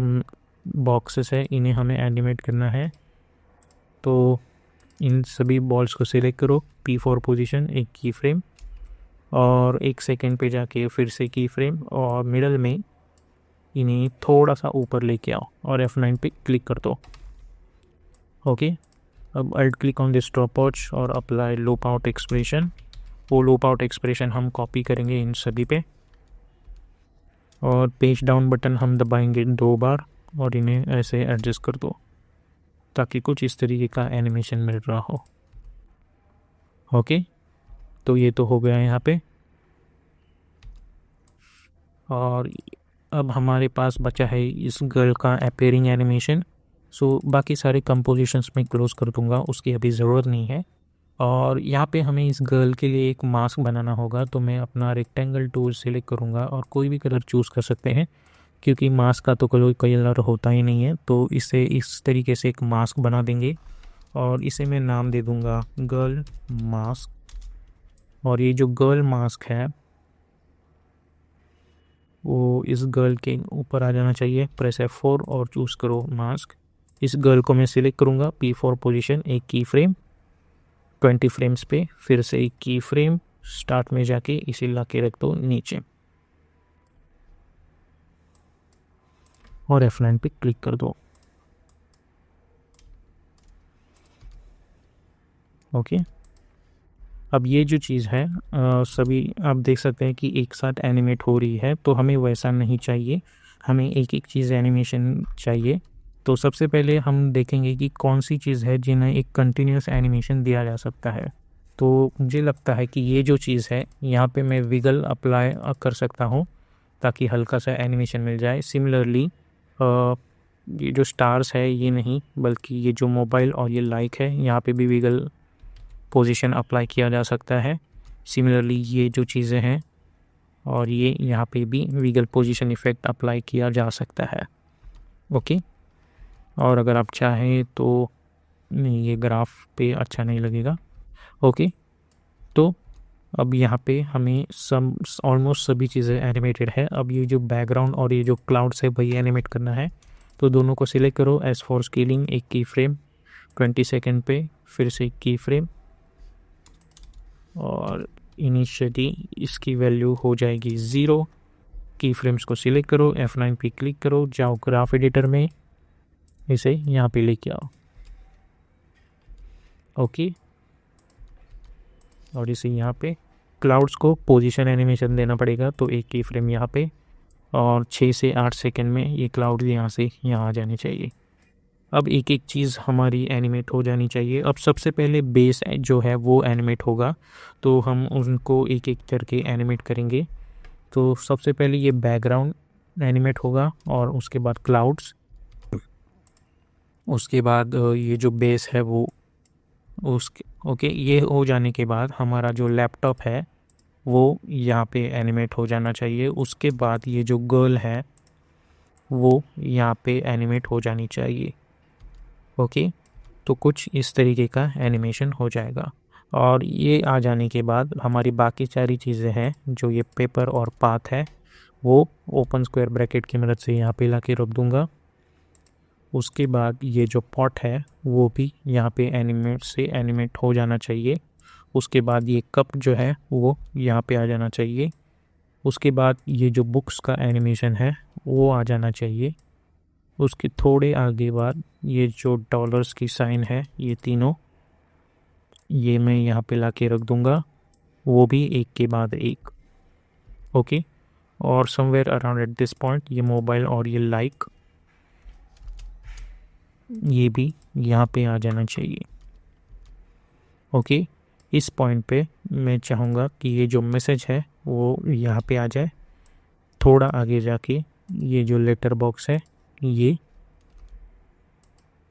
बॉक्सेस है इन्हें हमें एनिमेट करना है, तो इन सभी बॉल्स को सिलेक्ट करो, P फॉर पोजीशन, एक की फ्रेम, और 1 सेकेंड पे जाके फिर से की फ्रेम, और मिडल में इन्हें थोड़ा सा ऊपर लेके आओ और F9 पे क्लिक कर दो। ओके, अब alt click on the stopwatch और अप्लाई लूप आउट एक्सप्रेशन। वो लूप आउट एक्सप्रेशन हम कॉपी करेंगे इन सभी पे, और पेज डाउन बटन हम दबाएंगे 2 बार, और इन्हें ऐसे एडजस्ट कर दो ताकि कुछ इस तरीके का एनिमेशन मिल रहा हो। ओके, तो ये तो हो गया यहाँ पे, और अब हमारे पास बचा है इस गर्ल का अपेयरिंग एनिमेशन। सो बाकी सारे कंपोजिशंस में क्लोज कर दूंगा, उसकी अभी ज़रूरत नहीं है। और यहाँ पे हमें इस गर्ल के लिए एक मास्क बनाना होगा, तो मैं अपना रेक्टेंगल टूल सेलेक्ट करूँगा, और कोई भी कलर चूज़ कर सकते हैं क्योंकि मास्क का तो कोई कलर होता ही नहीं है, तो इसे इस तरीके से एक मास्क बना देंगे, और इसे मैं नाम दे दूँगा गर्ल मास्क। और ये जो गर्ल मास्क है वो इस गर्ल के ऊपर आ जाना चाहिए। प्रेस F4 और चूज़ करो मास्क। इस गर्ल को मैं सिलेक्ट करूँगा, P फॉर पोजीशन, एक की फ्रेम, 20 फ्रेम्स पे फिर से एक की फ्रेम, स्टार्ट में जाके इसे ला के रख दो नीचे, और F9 पे क्लिक कर दो। ओके, अब ये जो चीज़ है सभी आप देख सकते हैं कि एक साथ एनिमेट हो रही है, तो हमें वैसा नहीं चाहिए, हमें एक एक चीज़ एनिमेशन चाहिए। तो सबसे पहले हम देखेंगे कि कौन सी चीज़ है जिन्हें एक कंटिन्यूस एनिमेशन दिया जा सकता है। तो मुझे लगता है कि ये जो चीज़ है यहाँ पे मैं विगल अप्लाई कर सकता हूँ ताकि हल्का सा एनिमेशन मिल जाए। सिमिलरली ये जो स्टार्स है ये नहीं, बल्कि ये जो मोबाइल और ये लाइक है यहाँ पे भी विगल पोजीशन अप्लाई किया जा सकता है। सिमिलरली ये जो चीज़ें हैं और ये यहाँ पे भी विगल पोजीशन इफ़ेक्ट अप्लाई किया जा सकता है। ओके, और अगर आप चाहें तो नहीं, ये ग्राफ पे अच्छा नहीं लगेगा। ओके, तो अब यहाँ पे हमें ऑलमोस्ट सभी चीज़ें एनिमेटेड है। अब ये जो बैकग्राउंड और ये जो क्लाउड्स है वही एनिमेट करना है। तो दोनों को सिलेक्ट करो, एस फॉर स्केलिंग एक की फ्रेम 20 सेकेंड पे, फिर से एक की फ्रेम, और इनिशियली इसकी वैल्यू हो जाएगी 0। की फ्रेम्स को सिलेक्ट करो, F9 पे क्लिक करो, जाओ ग्राफ एडिटर में, इसे यहाँ पे लेके आओ। ओके, और इसे यहाँ पे क्लाउड्स को पोजीशन एनिमेशन देना पड़ेगा। तो एक की फ्रेम यहाँ पे, और 6 से 8 सेकंड में ये क्लाउड यहाँ से यहाँ आ जाने चाहिए। अब एक एक चीज़ हमारी एनिमेट हो जानी चाहिए। अब सबसे पहले बेस जो है वो एनिमेट होगा, तो हम उनको एक एक करके एनिमेट करेंगे। तो सबसे पहले ये बैकग्राउंड एनिमेट होगा, और उसके बाद क्लाउड्स, उसके बाद ये जो बेस है वो उसके ओके। ये हो जाने के बाद हमारा जो लैपटॉप है वो यहाँ पे एनिमेट हो जाना चाहिए। उसके बाद ये जो गर्ल है वो यहाँ पे एनिमेट हो जानी चाहिए। ओके, तो कुछ इस तरीके का एनिमेशन हो जाएगा। और ये आ जाने के बाद हमारी बाकी सारी चीज़ें हैं, जो ये पेपर और पाथ है वो ओपन स्क्वायर ब्रैकेट की मदद से यहाँ पे ला के रख दूँगा। उसके बाद ये जो पॉट है वो भी यहाँ पे एनिमेट हो जाना चाहिए। उसके बाद ये कप जो है वो यहाँ पे आ जाना चाहिए। उसके बाद ये जो बुक्स का एनिमेशन है वो आ जाना चाहिए। उसके थोड़े आगे बाद ये जो डॉलर्स की साइन है, ये तीनों ये मैं यहाँ पे ला के रख दूँगा, वो भी एक के बाद एक। ओके, और somewhere around at this point ये मोबाइल और ये लाइक ये भी यहाँ पे आ जाना चाहिए। ओके, इस पॉइंट पे मैं चाहूँगा कि ये जो मैसेज है वो यहाँ पे आ जाए। थोड़ा आगे जाके ये जो लेटर बॉक्स है ये,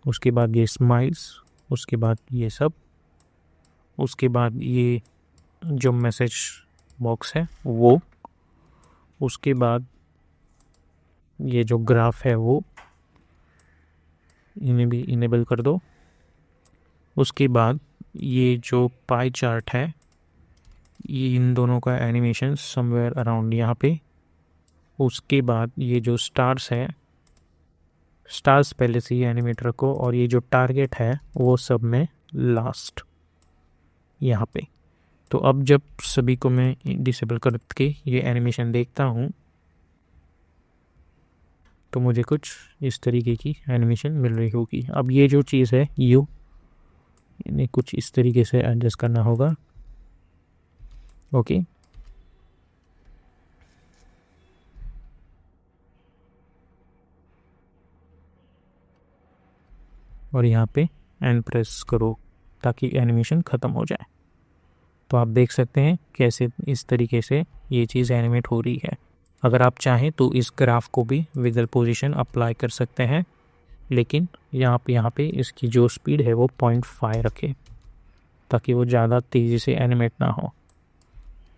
उसके बाद ये स्माइल्स, उसके बाद ये सब, उसके बाद ये जो मैसेज बॉक्स है वो, उसके बाद ये जो ग्राफ है वो, इन्हें भी इनेबल कर दो। उसके बाद ये जो पाई चार्ट है, ये इन दोनों का एनिमेशन समवेयर अराउंड यहाँ पे। उसके बाद ये जो स्टार्स है, स्टार्स पहले से ही एनिमेट रखो, और ये जो टारगेट है वो सब में लास्ट यहाँ पे। तो अब जब सभी को मैं डिसेबल करके ये एनिमेशन देखता हूँ तो मुझे कुछ इस तरीके की एनिमेशन मिल रही होगी। अब ये जो चीज़ है इन्हें कुछ इस तरीके से एडजस्ट करना होगा। ओके, और यहाँ पे एंड प्रेस करो ताकि एनिमेशन ख़त्म हो जाए। तो आप देख सकते हैं कैसे इस तरीके से ये चीज़ एनिमेट हो रही है। अगर आप चाहें तो इस ग्राफ को भी विगल पोजीशन अप्लाई कर सकते हैं, लेकिन यहाँ पे इसकी जो स्पीड है वो 0.5 रखें ताकि वो ज़्यादा तेज़ी से एनिमेट ना हो।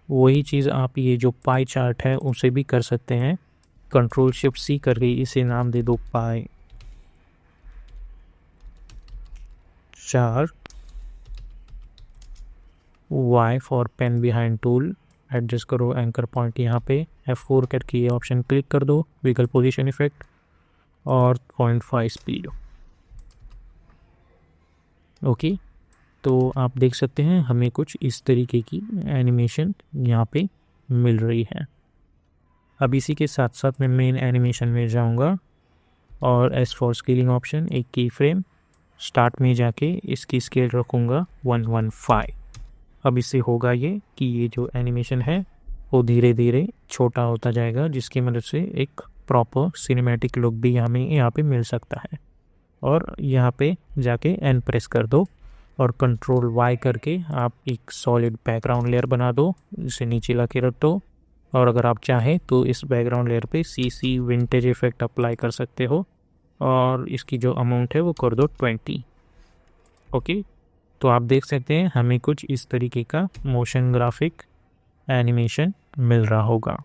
वही चीज़ आप ये जो पाई चार्ट है उसे भी कर सकते हैं। Ctrl+Shift+C करके इसे नाम दे दो pie chart. Y for pan behind tool, adjust करो एंकर पॉइंट यहाँ पे, F4 करके ये ऑप्शन क्लिक कर दो, विगल पोजीशन इफेक्ट, और 0.5 स्पीड। ओके, तो आप देख सकते हैं हमें कुछ इस तरीके की एनिमेशन यहाँ पे मिल रही है। अब इसी के साथ साथ मैं मेन एनिमेशन में जाऊँगा, और एस फॉर स्केलिंग ऑप्शन, एक की फ्रेम, स्टार्ट में जाके इसकी स्केल रखूँगा 115। अब इससे होगा ये कि ये जो एनिमेशन है वो धीरे धीरे छोटा होता जाएगा, जिसकी मदद से एक प्रॉपर सिनेमैटिक लुक भी हमें यहाँ पे मिल सकता है। और यहाँ पे जाके एन प्रेस कर दो, और Ctrl+Y करके आप एक सॉलिड बैकग्राउंड लेयर बना दो, इसे नीचे ला के रख दो। और अगर आप चाहें तो इस बैकग्राउंड लेयर पे CC विंटेज इफेक्ट अप्लाई कर सकते हो, और इसकी जो अमाउंट है वो कर दो 20। ओके, तो आप देख सकते हैं हमें कुछ इस तरीके का मोशन ग्राफिक एनिमेशन मिल रहा होगा।